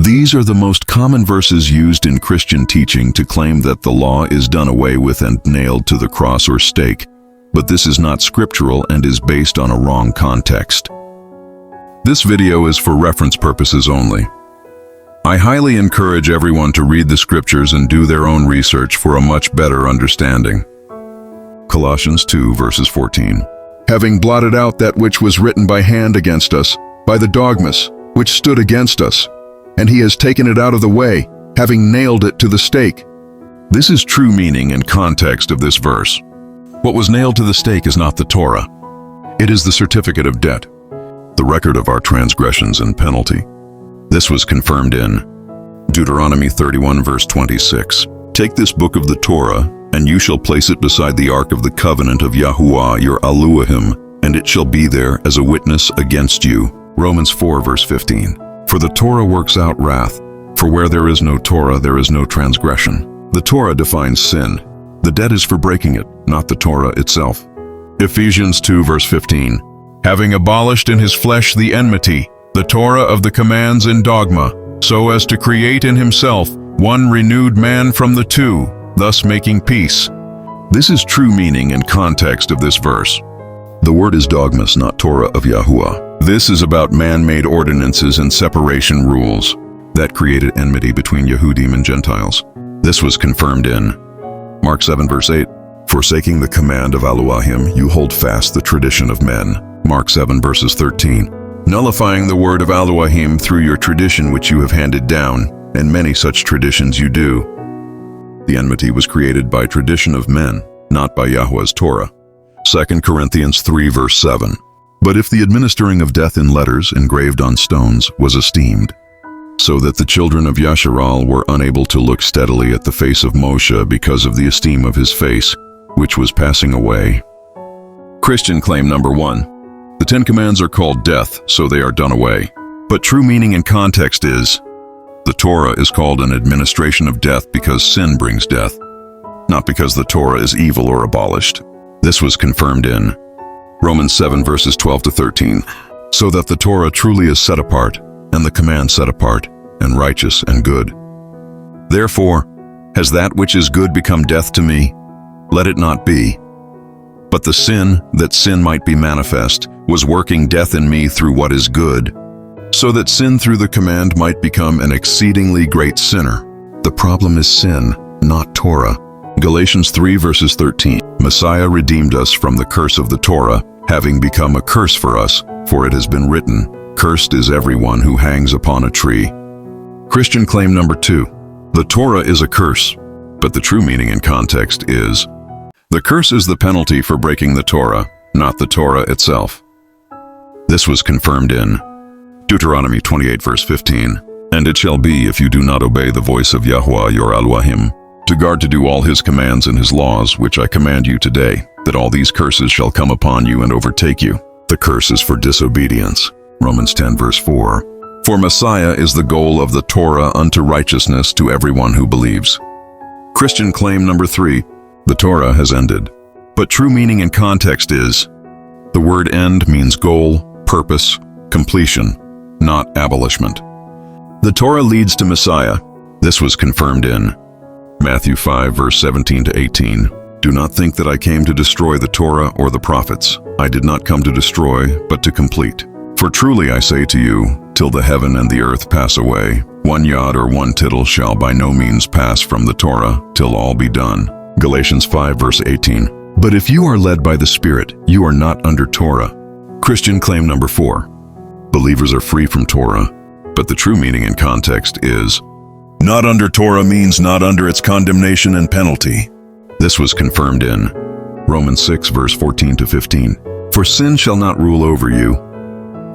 These are the most common verses used in Christian teaching to claim that the law is done away with and nailed to the cross or stake, but this is not scriptural and is based on a wrong context. This video is for reference purposes only. I highly encourage everyone to read the scriptures and do their own research for a much better understanding. Colossians 2 verses 14. Having blotted out that which was written by hand against us, by the dogmas, which stood against us, and he has taken it out of the way, having nailed it to the stake. This is true meaning and context of this verse. What was nailed to the stake is not the Torah. It is the certificate of debt, the record of our transgressions and penalty. This was confirmed in Deuteronomy 31 verse 26. Take this book of the Torah, and you shall place it beside the ark of the covenant of Yahuwah your Elohim, and it shall be there as a witness against you. Romans 4 verse 15. For the Torah works out wrath, for where there is no Torah there is no transgression. The Torah defines sin. The debt is for breaking it, not the Torah itself. Ephesians 2 verse 15. Having abolished in his flesh the enmity, the Torah of the commands and dogma, so as to create in himself one renewed man from the two, thus making peace. This is true meaning and context of this verse. The word is dogmas, not Torah of Yahuwah. This is about man-made ordinances and separation rules that created enmity between Yehudim and Gentiles. This was confirmed in Mark 7 verse 8. Forsaking the command of Elohim, you hold fast the tradition of men. Mark 7 verses 13. Nullifying the word of Elohim through your tradition which you have handed down, and many such traditions you do. The enmity was created by tradition of men, not by Yahweh's Torah. 2 Corinthians 3 verse 7. But if the administering of death in letters engraved on stones was esteemed, so that the children of Yasharal were unable to look steadily at the face of Moshe because of the esteem of his face, which was passing away. Christian claim number 1. The 10 Commands are called death, so they are done away. But true meaning and context is, the Torah is called an administration of death because sin brings death, not because the Torah is evil or abolished. This was confirmed in Romans 7 verses 12 to 13. So that the Torah truly is set apart, and the command set apart, and righteous and good. Therefore, has that which is good become death to me? Let it not be. But the sin, that sin might be manifest, was working death in me through what is good, so that sin through the command might become an exceedingly great sinner. The problem is sin, not Torah. Galatians 3 verses 13. Messiah redeemed us from the curse of the Torah, having become a curse for us, for it has been written, cursed is everyone who hangs upon a tree. Christian claim number 2. The Torah is a curse, but the true meaning and context is, the curse is the penalty for breaking the Torah, not the Torah itself. This was confirmed in Deuteronomy 28 verse 15. And it shall be, if you do not obey the voice of Yahuwah your Elohim, to guard to do all his commands and his laws, which I command you today, that all these curses shall come upon you and overtake you. The curse is for disobedience. Romans 10 verse 4. For Messiah is the goal of the Torah unto righteousness to everyone who believes. Christian claim number 3. The Torah has ended. But true meaning and context is, the word end means goal, purpose, completion, not abolishment. The Torah leads to Messiah. This was confirmed in Matthew 5 verse 17 to 18. Do not think that I came to destroy the Torah or the prophets. I did not come to destroy, but to complete. For truly I say to you, till the heaven and the earth pass away, one yod or one tittle shall by no means pass from the Torah, till all be done. Galatians 5 verse 18. But if you are led by the Spirit, you are not under Torah. Christian claim number 4. Believers are free from Torah, but the true meaning and context is, not under Torah means not under its condemnation and penalty. This was confirmed in Romans 6 verse 14 to 15. For sin shall not rule over you,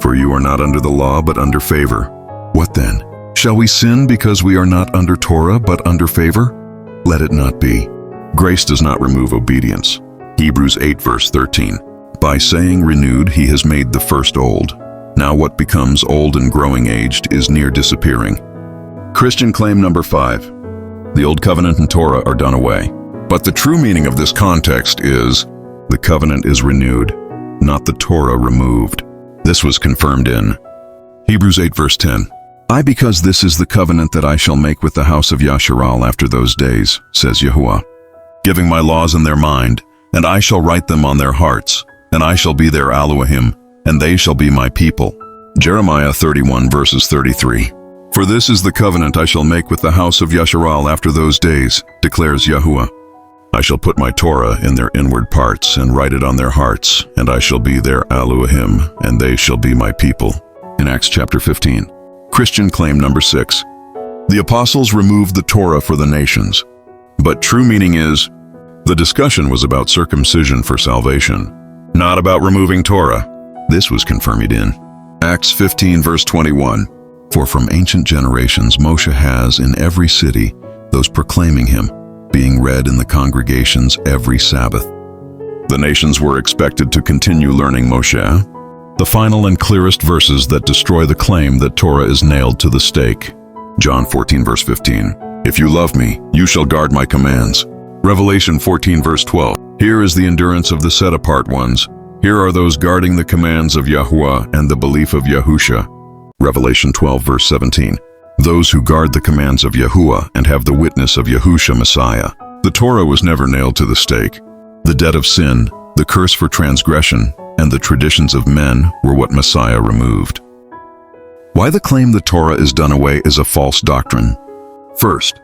for you are not under the law but under favor. What then? Shall we sin because we are not under Torah but under favor? Let it not be. Grace does not remove obedience. Hebrews 8 verse 13. By saying renewed he has made the first old. Now what becomes old and growing aged is near disappearing. Christian claim number 5. The Old Covenant and Torah are done away. But the true meaning of this context is, the covenant is renewed, not the Torah removed. This was confirmed in Hebrews 8 verse 10. Because this is the covenant that I shall make with the house of Yasharal after those days, says Yahuwah, giving my laws in their mind, and I shall write them on their hearts, and I shall be their Elohim, and they shall be my people. Jeremiah 31 verses 33. For this is the covenant I shall make with the house of Yasharal after those days, declares Yahuwah. I shall put my Torah in their inward parts and write it on their hearts, and I shall be their Elohim, and they shall be my people. In Acts chapter 15. Christian claim number 6. The apostles removed the Torah for the nations. But true meaning is, the discussion was about circumcision for salvation, not about removing Torah. This was confirmed in Acts 15 verse 21. For from ancient generations Moshe has in every city those proclaiming him, being read in the congregations every Sabbath. The nations were expected to continue learning Moshe, the final and clearest verses that destroy the claim that Torah is nailed to the stake. John 14 verse 15. If you love me, you shall guard my commands. Revelation 14 verse 12. Here is the endurance of the set-apart ones. Here are those guarding the commands of Yahuwah and the belief of Yahusha. Revelation 12 verse 17. Those who guard the commands of Yahuwah and have the witness of Yahusha Messiah. The Torah was never nailed to the stake. The debt of sin, the curse for transgression, and the traditions of men were what Messiah removed. Why the claim the Torah is done away is a false doctrine. First,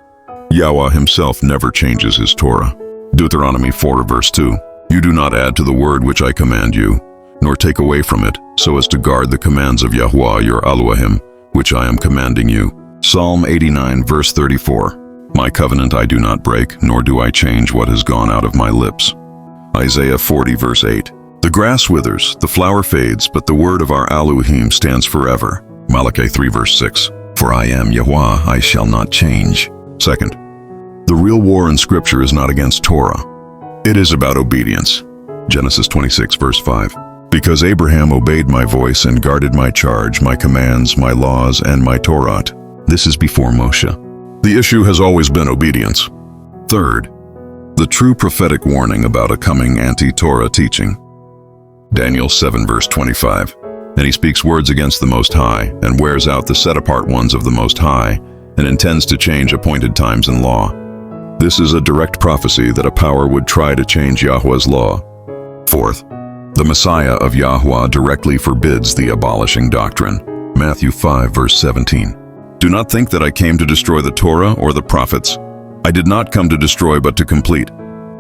Yahweh himself never changes his Torah. Deuteronomy 4 verse 2. You do not add to the word which I command you, nor take away from it, so as to guard the commands of Yahuwah your Elohim, which I am commanding you. Psalm 89 verse 34. My covenant I do not break, nor do I change what has gone out of my lips. Isaiah 40 verse 8. The grass withers, the flower fades, but the word of our Elohim stands forever. Malachi 3 verse 6. For I am Yahuwah, I shall not change. Second, the real war in Scripture is not against Torah. It is about obedience. Genesis 26 verse 5. Because Abraham obeyed my voice and guarded my charge, my commands, my laws, and my Torah. This is before Moshe. The issue has always been obedience. Third, the true prophetic warning about a coming anti-Torah teaching. Daniel 7 verse 25. And he speaks words against the Most High, and wears out the set-apart ones of the Most High, and intends to change appointed times and law. This is a direct prophecy that a power would try to change Yahweh's law. Fourth, the Messiah of Yahuwah directly forbids the abolishing doctrine. Matthew 5 verse 17. Do not think that I came to destroy the Torah or the prophets. I did not come to destroy but to complete.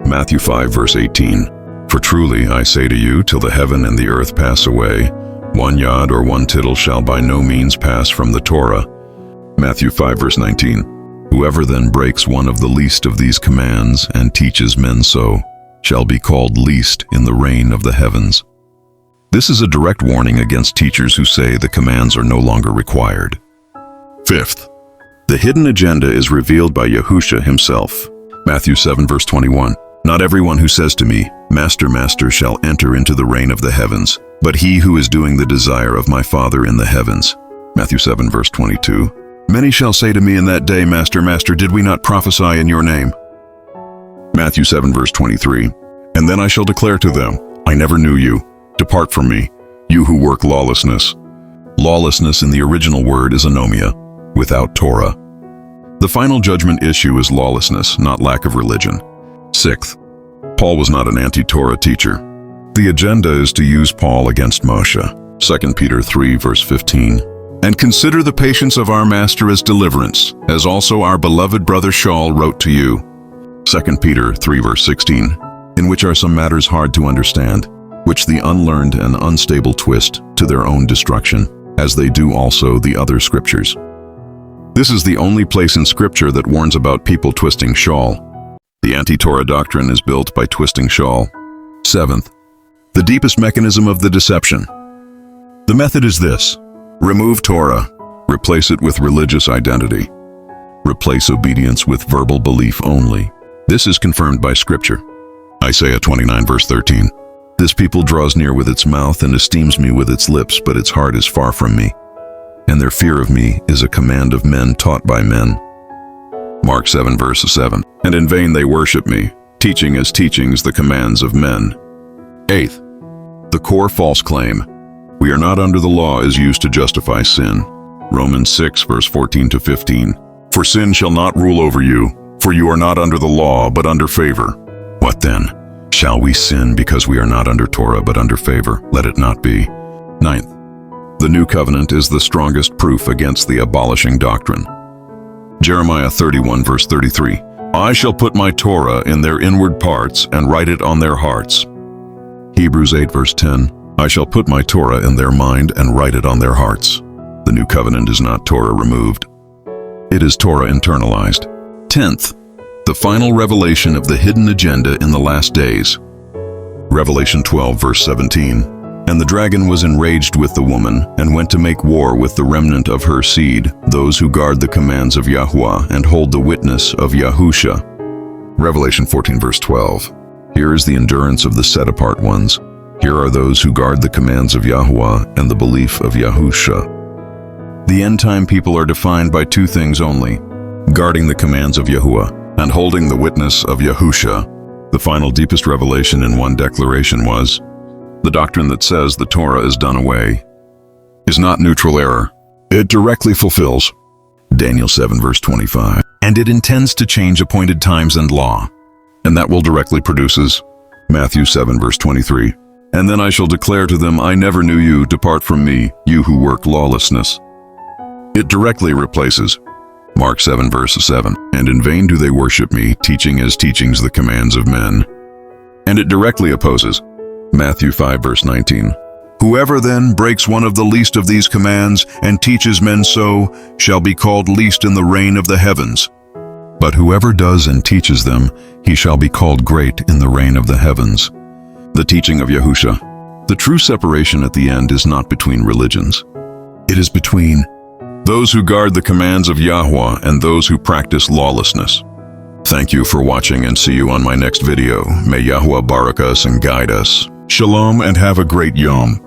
Matthew 5 verse 18. For truly I say to you, till the heaven and the earth pass away, one yod or one tittle shall by no means pass from the Torah. Matthew 5 verse 19. Whoever then breaks one of the least of these commands and teaches men so, shall be called least in the reign of the heavens. This is a direct warning against teachers who say the commands are no longer required. Fifth, the hidden agenda is revealed by Yahusha himself. Matthew 7 verse 21. Not everyone who says to me, Master, Master, shall enter into the reign of the heavens, but he who is doing the desire of my Father in the heavens. Matthew 7 verse 22. Many shall say to me in that day, Master, Master, did we not prophesy in your name? Matthew 7 verse 23. And then I shall declare to them, I never knew you. Depart from me, you who work lawlessness. Lawlessness in the original word is anomia, without Torah. The final judgment issue is lawlessness, not lack of religion. Sixth, Paul was not an anti-Torah teacher. The agenda is to use Paul against Moshe. 2 Peter 3 verse 15. And consider the patience of our Master as deliverance, as also our beloved brother Shaul wrote to you. 2 Peter 3 verse 16. In which are some matters hard to understand, which the unlearned and unstable twist to their own destruction, as they do also the other scriptures. This is the only place in Scripture that warns about people twisting Shaul. The anti-Torah doctrine is built by twisting Shaul. Seventh, the deepest mechanism of the deception. The method is this: remove Torah, replace it with religious identity. Replace obedience with verbal belief only. This is confirmed by Scripture. Isaiah 29 verse 13. This people draws near with its mouth and esteems me with its lips, but its heart is far from me. And their fear of me is a command of men taught by men. Mark 7 verse 7. And in vain they worship me, teaching as teachings the commands of men. Eighth, the core false claim. We are not under the law is used to justify sin. Romans 6, verse 14 to 15. For sin shall not rule over you, for you are not under the law, but under favor. What then? Shall we sin because we are not under Torah, but under favor? Let it not be. Ninth, the new covenant is the strongest proof against the abolishing doctrine. Jeremiah 31, verse 33. I shall put my Torah in their inward parts and write it on their hearts. Hebrews 8, verse 10. I shall put my Torah in their mind and write it on their hearts. The new covenant is not Torah removed. It is Torah internalized. 10th, the final revelation of the hidden agenda in the last days. Revelation 12, verse 17. And the dragon was enraged with the woman, and went to make war with the remnant of her seed, those who guard the commands of Yahuwah and hold the witness of Yahusha. Revelation 14, verse 12. Here is the endurance of the set-apart ones. Here are those who guard the commands of Yahuwah and the belief of Yahusha. The end-time people are defined by two things only: guarding the commands of Yahuwah and holding the witness of Yahusha. The final deepest revelation in one declaration was, the doctrine that says the Torah is done away is not neutral error. It directly fulfills Daniel 7, verse 25. And it intends to change appointed times and law. And that will directly produces Matthew 7, verse 23. And then I shall declare to them, I never knew you, depart from me, you who work lawlessness. It directly replaces Mark 7, verse 7. And in vain do they worship me, teaching as teachings the commands of men. And it directly opposes Matthew 5, verse 19. Whoever then breaks one of the least of these commands and teaches men so shall be called least in the reign of the heavens. But whoever does and teaches them, he shall be called great in the reign of the heavens. The teaching of Yahusha. The true separation at the end is not between religions. It is between those who guard the commands of Yahuwah and those who practice lawlessness. Thank you for watching, and see you on my next video. May Yahuwah barak us and guide us. Shalom and have a great Yom.